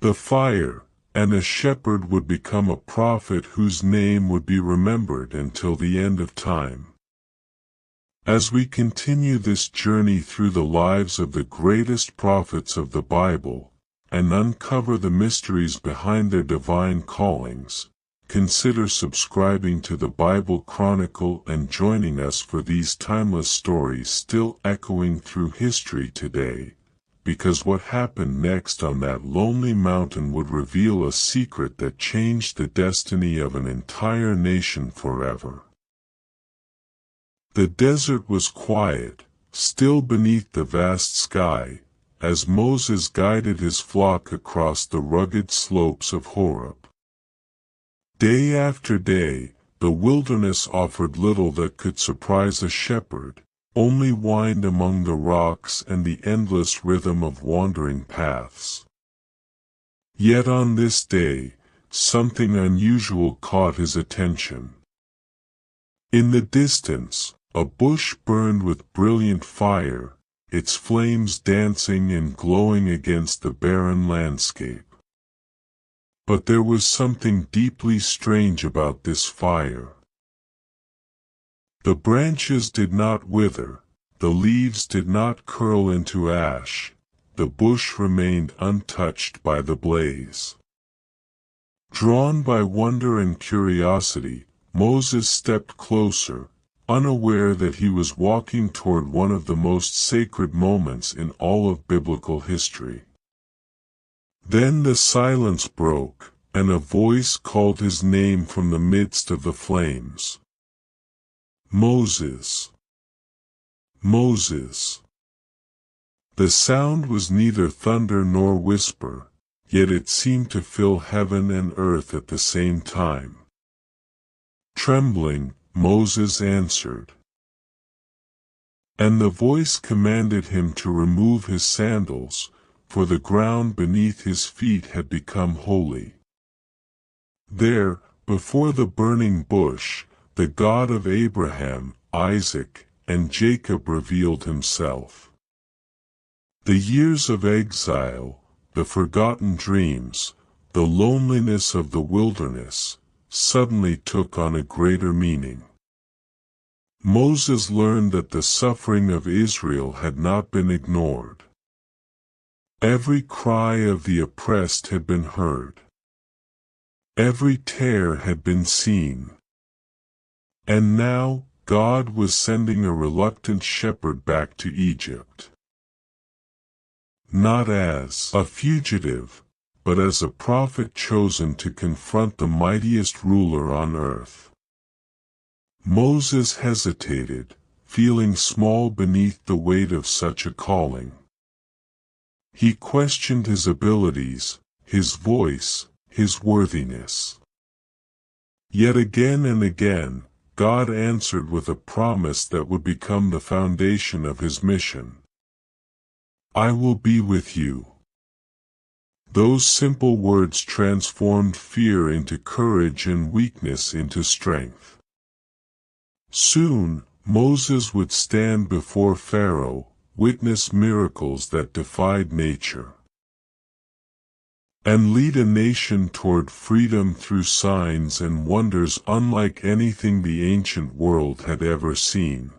the fire, and a shepherd would become a prophet whose name would be remembered until the end of time. As we continue this journey through the lives of the greatest prophets of the Bible, and uncover the mysteries behind their divine callings, consider subscribing to the Bible Chronicle and joining us for these timeless stories still echoing through history today, because what happened next on that lonely mountain would reveal a secret that changed the destiny of an entire nation forever. The desert was quiet, still beneath the vast sky, as Moses guided his flock across the rugged slopes of Horeb. Day after day, the wilderness offered little that could surprise a shepherd, only wind among the rocks and the endless rhythm of wandering paths. Yet on this day, something unusual caught his attention. In the distance, a bush burned with brilliant fire, its flames dancing and glowing against the barren landscape. But there was something deeply strange about this fire. The branches did not wither, the leaves did not curl into ash, the bush remained untouched by the blaze. Drawn by wonder and curiosity, Moses stepped closer, unaware that he was walking toward one of the most sacred moments in all of biblical history. Then the silence broke, and a voice called his name from the midst of the flames. Moses! Moses! The sound was neither thunder nor whisper, yet it seemed to fill heaven and earth at the same time. Trembling, Moses answered. And the voice commanded him to remove his sandals, for the ground beneath his feet had become holy. There, before the burning bush, the God of Abraham, Isaac, and Jacob revealed himself. The years of exile, the forgotten dreams, the loneliness of the wilderness, suddenly took on a greater meaning. Moses learned that the suffering of Israel had not been ignored. Every cry of the oppressed had been heard. Every tear had been seen. And now, God was sending a reluctant shepherd back to Egypt. Not as a fugitive, but as a prophet chosen to confront the mightiest ruler on earth. Moses hesitated, feeling small beneath the weight of such a calling. He questioned his abilities, his voice, his worthiness. Yet again and again, God answered with a promise that would become the foundation of his mission. I will be with you. Those simple words transformed fear into courage and weakness into strength. Soon, Moses would stand before Pharaoh, witness miracles that defied nature, and lead a nation toward freedom through signs and wonders unlike anything the ancient world had ever seen.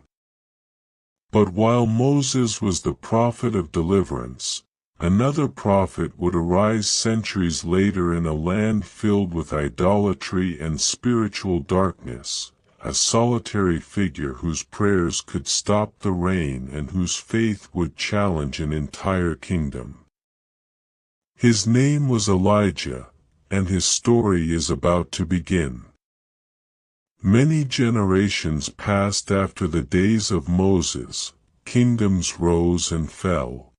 But while Moses was the prophet of deliverance, another prophet would arise centuries later in a land filled with idolatry and spiritual darkness, a solitary figure whose prayers could stop the rain and whose faith would challenge an entire kingdom. His name was Elijah, and his story is about to begin. Many generations passed after the days of Moses, kingdoms rose and fell.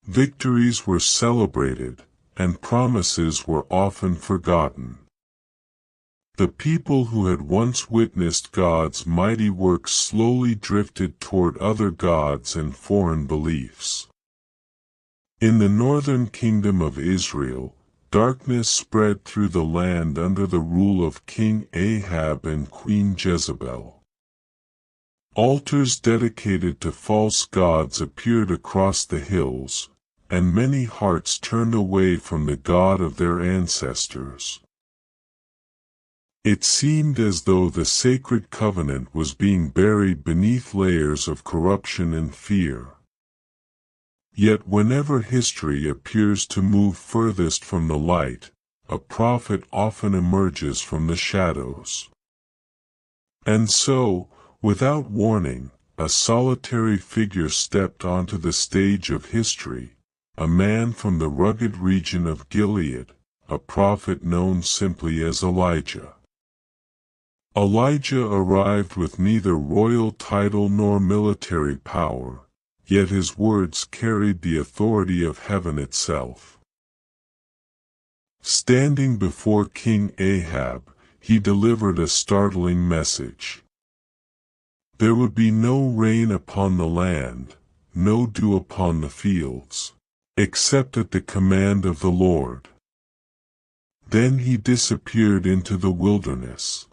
Victories were celebrated, and promises were often forgotten. The people who had once witnessed God's mighty works slowly drifted toward other gods and foreign beliefs. In the northern kingdom of Israel, darkness spread through the land under the rule of King Ahab and Queen Jezebel. Altars dedicated to false gods appeared across the hills, and many hearts turned away from the God of their ancestors. It seemed as though the sacred covenant was being buried beneath layers of corruption and fear. Yet whenever history appears to move furthest from the light, a prophet often emerges from the shadows. And so, without warning, a solitary figure stepped onto the stage of history, a man from the rugged region of Gilead, a prophet known simply as Elijah. Elijah arrived with neither royal title nor military power, yet his words carried the authority of heaven itself. Standing before King Ahab, he delivered a startling message. There would be no rain upon the land, no dew upon the fields, except at the command of the Lord. Then he disappeared into the wilderness.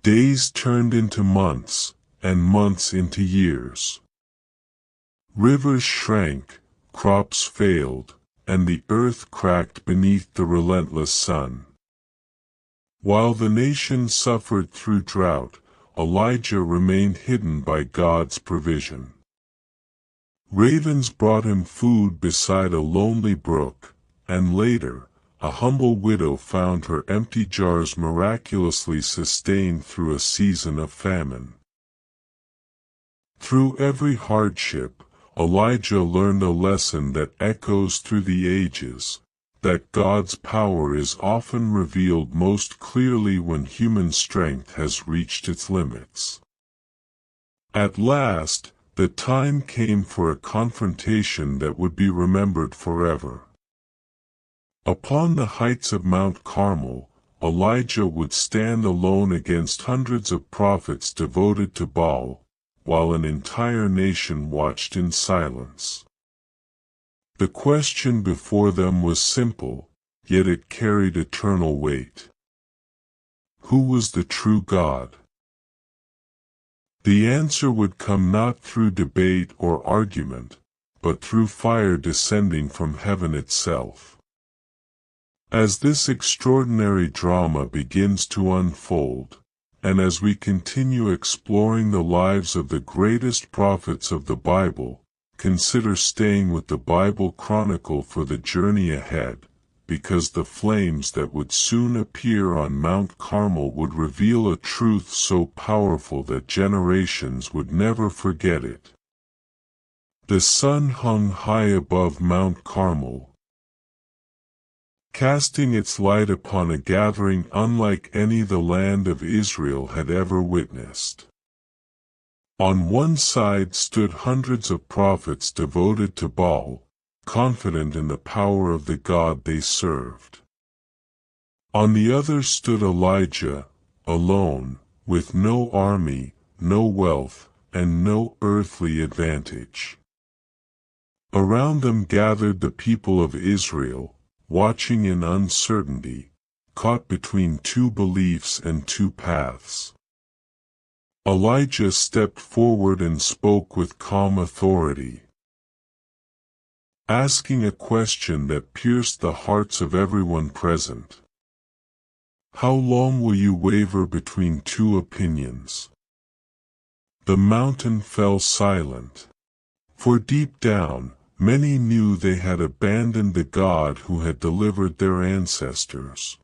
Days turned into months, and months into years. Rivers shrank, crops failed, and the earth cracked beneath the relentless sun. While the nation suffered through drought, Elijah remained hidden by God's provision. Ravens brought him food beside a lonely brook, and later, a humble widow found her empty jars miraculously sustained through a season of famine. Through every hardship, Elijah learned a lesson that echoes through the ages, that God's power is often revealed most clearly when human strength has reached its limits. At last, the time came for a confrontation that would be remembered forever. Upon the heights of Mount Carmel, Elijah would stand alone against hundreds of prophets devoted to Baal, while an entire nation watched in silence. The question before them was simple, yet it carried eternal weight. Who was the true God? The answer would come not through debate or argument, but through fire descending from heaven itself. As this extraordinary drama begins to unfold, and as we continue exploring the lives of the greatest prophets of the Bible, consider staying with the Bible Chronicle for the journey ahead, because the flames that would soon appear on Mount Carmel would reveal a truth so powerful that generations would never forget it. The sun hung high above Mount Carmel, casting its light upon a gathering unlike any the land of Israel had ever witnessed. On one side stood hundreds of prophets devoted to Baal, confident in the power of the God they served. On the other stood Elijah, alone, with no army, no wealth, and no earthly advantage. Around them gathered the people of Israel, watching in uncertainty, caught between two beliefs and two paths. Elijah stepped forward and spoke with calm authority, asking a question that pierced the hearts of everyone present. How long will you waver between two opinions? The mountain fell silent, for deep down, many knew they had abandoned the God who had delivered their ancestors.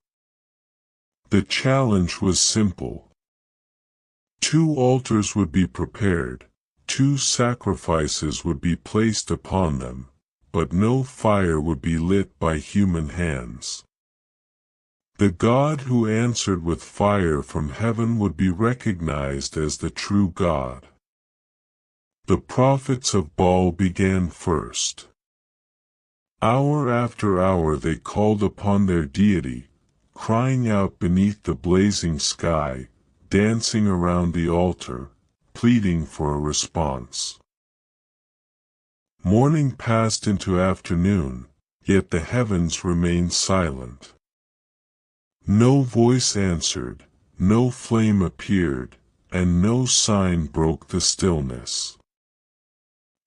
The challenge was simple. 2 altars would be prepared, 2 sacrifices would be placed upon them, but no fire would be lit by human hands. The God who answered with fire from heaven would be recognized as the true God. The prophets of Baal began first. Hour after hour they called upon their deity, crying out beneath the blazing sky, dancing around the altar, pleading for a response. Morning passed into afternoon, yet the heavens remained silent. No voice answered, no flame appeared, and no sign broke the stillness.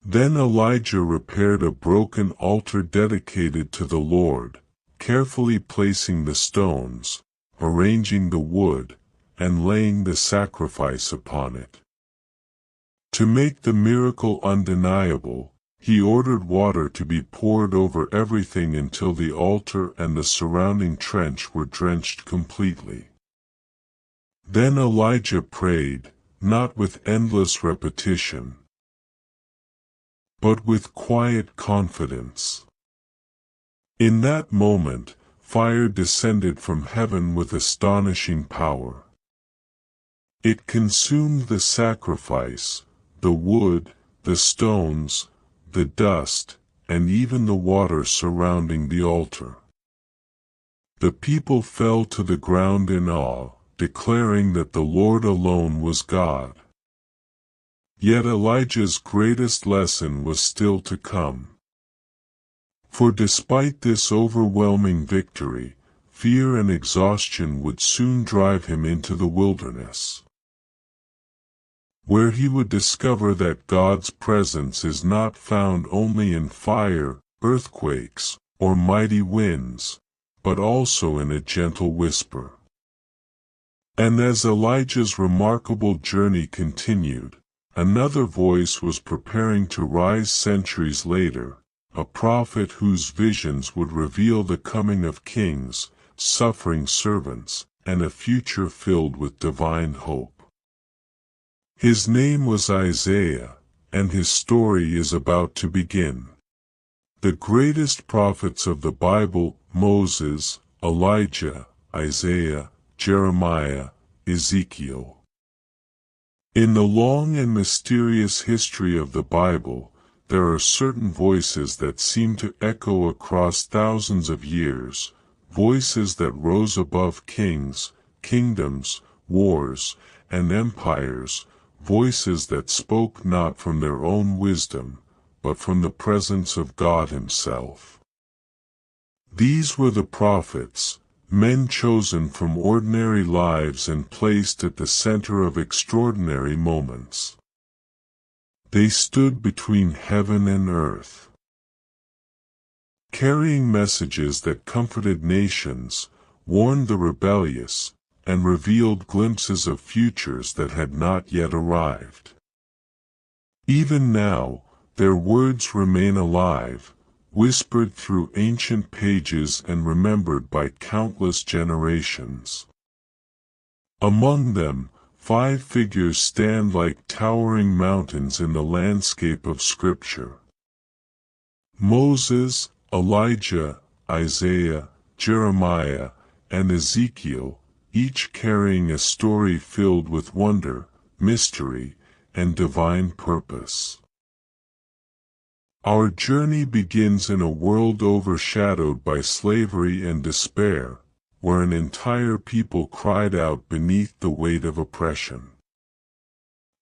Then Elijah repaired a broken altar dedicated to the Lord, carefully placing the stones, arranging the wood, and laying the sacrifice upon it. To make the miracle undeniable, he ordered water to be poured over everything until the altar and the surrounding trench were drenched completely. Then Elijah prayed, not with endless repetition, but with quiet confidence. In that moment, fire descended from heaven with astonishing power. It consumed the sacrifice, the wood, the stones, the dust, and even the water surrounding the altar. The people fell to the ground in awe, declaring that the Lord alone was God. Yet Elijah's greatest lesson was still to come. For despite this overwhelming victory, fear and exhaustion would soon drive him into the wilderness, where he would discover that God's presence is not found only in fire, earthquakes, or mighty winds, but also in a gentle whisper. And as Elijah's remarkable journey continued, another voice was preparing to rise centuries later, a prophet whose visions would reveal the coming of kings, suffering servants, and a future filled with divine hope. His name was Isaiah, and his story is about to begin. The greatest prophets of the Bible, Moses, Elijah, Isaiah, Jeremiah, Ezekiel. In the long and mysterious history of the Bible, there are certain voices that seem to echo across thousands of years, voices that rose above kings, kingdoms, wars, and empires, voices that spoke not from their own wisdom, but from the presence of God Himself. These were the prophets, men chosen from ordinary lives and placed at the center of extraordinary moments. They stood between heaven and earth, carrying messages that comforted nations, warned the rebellious, and revealed glimpses of futures that had not yet arrived. Even now, their words remain alive, whispered through ancient pages and remembered by countless generations. Among them, 5 figures stand like towering mountains in the landscape of Scripture. Moses, Elijah, Isaiah, Jeremiah, and Ezekiel, each carrying a story filled with wonder, mystery, and divine purpose. Our journey begins in a world overshadowed by slavery and despair, where an entire people cried out beneath the weight of oppression.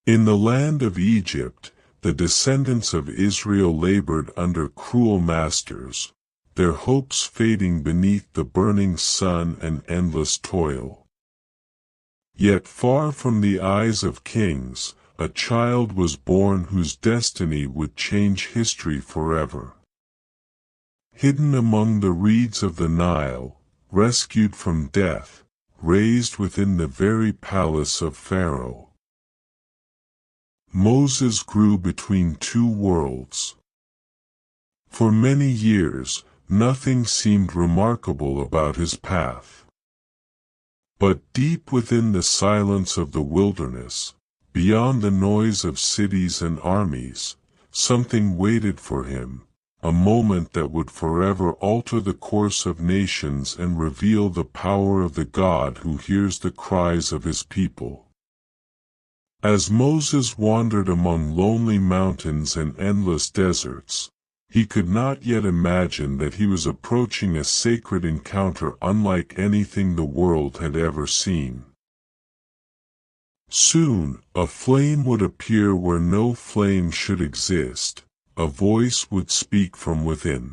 In the land of Egypt, the descendants of Israel labored under cruel masters, their hopes fading beneath the burning sun and endless toil. Yet far from the eyes of kings, a child was born whose destiny would change history forever. Hidden among the reeds of the Nile, rescued from death, raised within the very palace of Pharaoh. Moses grew between 2 worlds. For many years, nothing seemed remarkable about his path. But deep within the silence of the wilderness, beyond the noise of cities and armies, something waited for him, a moment that would forever alter the course of nations and reveal the power of the God who hears the cries of His people. As Moses wandered among lonely mountains and endless deserts, he could not yet imagine that he was approaching a sacred encounter unlike anything the world had ever seen. Soon, a flame would appear where no flame should exist, a voice would speak from within.